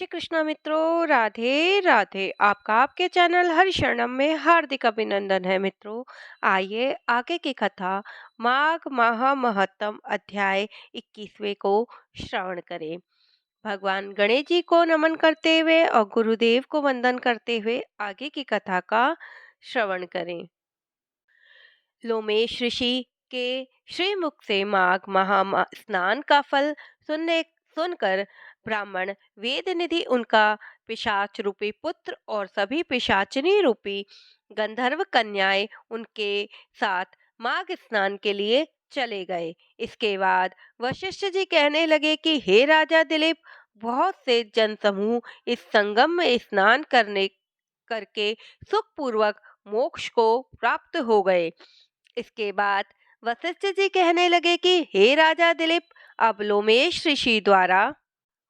श्री कृष्णा मित्रों, राधे राधे। आपका आपके चैनल हरिशरणम में हार्दिक अभिनंदन है मित्रों। आइए आगे की कथा माघ महा महत्तम अध्याय 21वें को श्रवण करें। भगवान गणेश जी को नमन करते हुए और गुरुदेव को वंदन करते हुए आगे की कथा का श्रवण करें। लोमेश ऋषि के श्रीमुख से माघ महा स्नान का फल सुनकर ब्राह्मण वेद निधि उनका पिशाच रूपी पुत्र और सभी पिशाचिनी रूपी गंधर्व कन्याएं उनके साथ माघ स्नान के लिए चले गए। इसके बाद वशिष्ठ जी कहने लगे कि हे राजा दिलीप, बहुत से जनसमूह इस संगम में स्नान करने करके सुखपूर्वक मोक्ष को प्राप्त हो गए। इसके बाद वशिष्ठ जी कहने लगे कि हे राजा दिलीप, अब लोमेश ऋषि द्वारा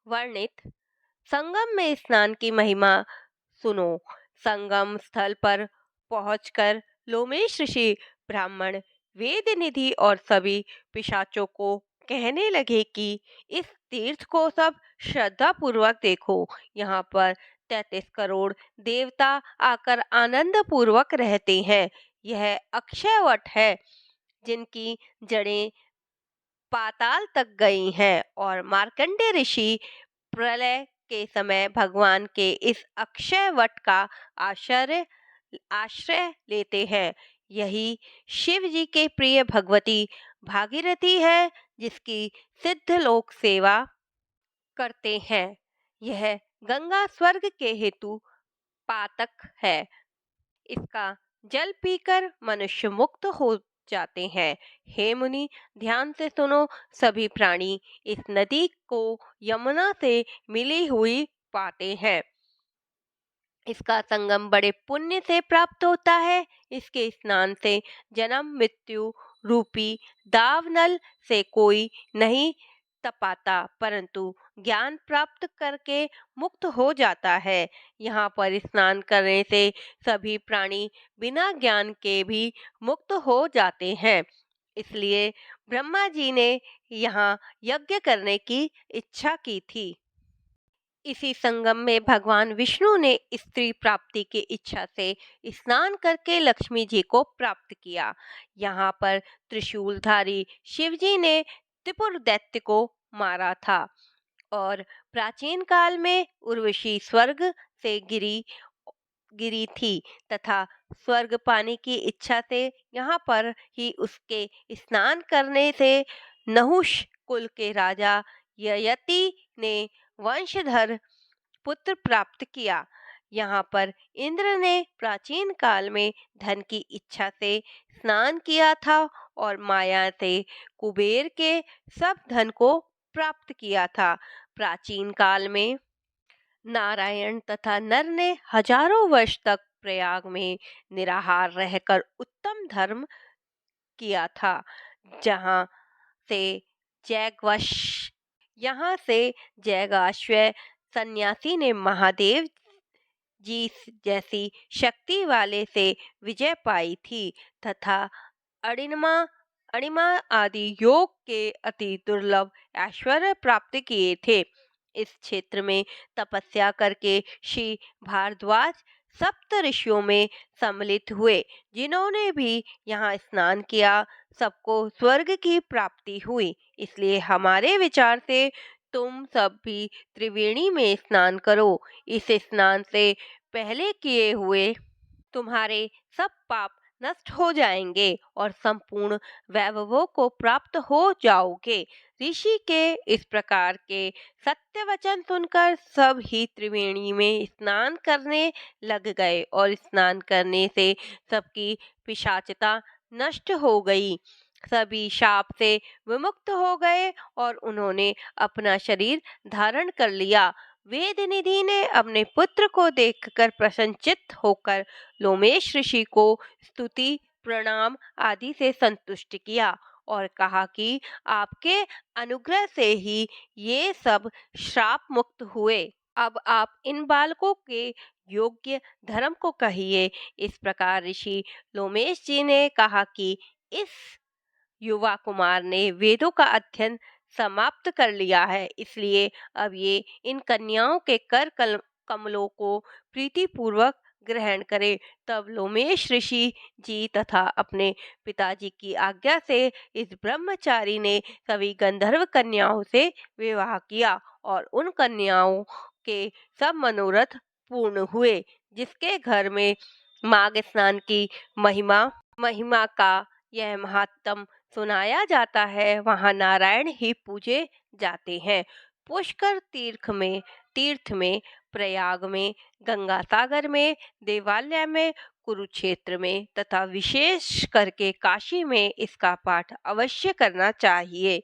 वर्णित संगम में स्नान की महिमा सुनो। संगम स्थल पर पहुंचकर लोमेश ऋषि ब्राह्मण वेद निधि और सभी पिशाचों को कहने लगे कि इस तीर्थ को सब श्रद्धा पूर्वक देखो। यहाँ पर 33 करोड़ देवता आकर आनंद पूर्वक रहते हैं। यह अक्षय वट है जिनकी जड़ें पाताल तक गई हैं और मार्कंडेय ऋषि प्रलय के समय भगवान के इस अक्षय वट का आश्रय आश्रय लेते हैं। यही शिव जी के प्रिय भगवती भागीरथी है जिसकी सिद्ध लोक सेवा करते हैं। यह गंगा स्वर्ग के हेतु पातक है। इसका जल पीकर मनुष्य मुक्त हो जाते हैं। हे मुनि, ध्यान से सुनो। सभी प्राणी इस नदी को यमुना से मिली हुई पाते हैं। इसका संगम बड़े पुण्य से प्राप्त होता है। इसके स्नान से जन्म मृत्यु रूपी दावनल से कोई नहीं तपाता, परंतु ज्ञान प्राप्त करके मुक्त हो जाता है। यहाँ पर स्नान करने से सभी प्राणी बिना ज्ञान के भी मुक्त हो जाते हैं। इसलिए ब्रह्मा जी ने यहाँ यज्ञ करने की इच्छा की थी। इसी संगम में भगवान विष्णु ने स्त्री प्राप्ति की इच्छा से स्नान करके लक्ष्मी जी को प्राप्त किया। यहाँ पर त्रिशूलधारी शिव जी ने त्रिपुर दैत्य को मारा था और प्राचीन काल में उर्वशी स्वर्ग से गिरी गिरी थी तथा स्वर्ग पाने की इच्छा से यहाँ पर ही उसके स्नान करने से नहुष कुल के राजा ययति ने वंशधर पुत्र प्राप्त किया। यहाँ पर इंद्र ने प्राचीन काल में धन की इच्छा से स्नान किया था और माया से कुबेर के सब धन को प्राप्त किया था। प्राचीन काल में नारायण तथा नर ने हजारों वर्ष तक प्रयाग में निराहार रहकर उत्तम धर्म किया था। जहाँ से जैगवश यहाँ से जैगाश्वय सन्यासी ने महादेव जी जैसी शक्ति वाले से विजय पाई थी तथा अणिमा अणिमा आदि योग के अति दुर्लभ ऐश्वर्य प्राप्त किए थे। इस क्षेत्र में तपस्या करके श्री भारद्वाज सप्त ऋषियों में सम्मिलित हुए। जिन्होंने भी यहाँ स्नान किया सबको स्वर्ग की प्राप्ति हुई। इसलिए हमारे विचार से तुम सब भी त्रिवेणी में स्नान करो। इस स्नान से पहले किए हुए तुम्हारे सब पाप नष्ट हो जाएंगे और संपूर्ण वैभवों को प्राप्त हो जाओगे। ऋषि के इस प्रकार के सत्य वचन सुनकर सब ही त्रिवेणी में स्नान करने लग गए और स्नान करने से सबकी पिशाचता नष्ट हो गई। सभी शाप से विमुक्त हो गए और उन्होंने अपना शरीर धारण कर लिया। वेद निधि ने अपने पुत्र को देखकर प्रसन्नचित्त होकर लोमेश ऋषि को स्तुति प्रणाम आदि से संतुष्ट किया और कहा कि आपके अनुग्रह से ही ये सब श्राप मुक्त हुए। अब आप इन बालकों के योग्य धर्म को कहिए। इस प्रकार ऋषि लोमेश जी ने कहा कि इस युवा कुमार ने वेदों का अध्ययन समाप्त कर लिया है। इसलिए अब ये इन कन्याओं के कमलों को प्रीतिपूर्वक ग्रहण करे। तब लोमेश ऋषि जी तथा अपने पिताजी की आज्ञा से इस ब्रह्मचारी ने सभी गंधर्व कन्याओं से विवाह किया और उन कन्याओं के सब मनोरथ पूर्ण हुए। जिसके घर में माघ स्नान की महिमा महिमा का यह महात्म सुनाया जाता है, वहाँ नारायण ही पूजे जाते हैं। पुष्कर तीर्थ में, प्रयाग में, गंगा सागर में, देवालय में, कुरुक्षेत्र में तथा विशेष करके काशी में इसका पाठ अवश्य करना चाहिए।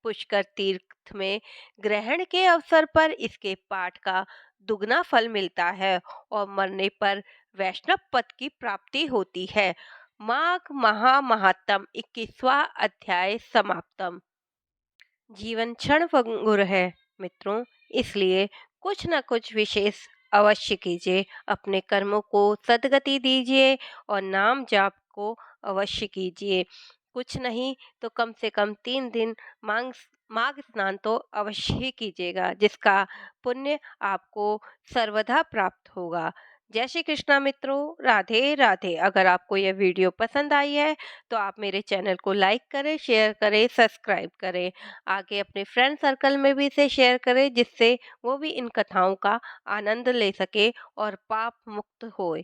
पुष्कर तीर्थ में ग्रहण के अवसर पर इसके पाठ का दुगना फल मिलता है और मरने पर वैष्णव पद की प्राप्ति होती है। माघ महात्म 21वां अध्याय समाप्तम। जीवन क्षण भंगुर है मित्रों, इसलिए कुछ न कुछ विशेष अवश्य कीजिए। अपने कर्मों को सद्गति दीजिए और नाम जाप को अवश्य कीजिए। कुछ नहीं तो कम से कम 3 दिन मांग माघ स्नान तो अवश्य ही कीजिएगा, जिसका पुण्य आपको सर्वदा प्राप्त होगा। जय श्री कृष्णा मित्रों, राधे राधे। अगर आपको यह वीडियो पसंद आई है तो आप मेरे चैनल को लाइक करें, शेयर करें, सब्सक्राइब करें। आगे अपने फ्रेंड सर्कल में भी इसे शेयर करें, जिससे वो भी इन कथाओं का आनंद ले सके और पाप मुक्त होए।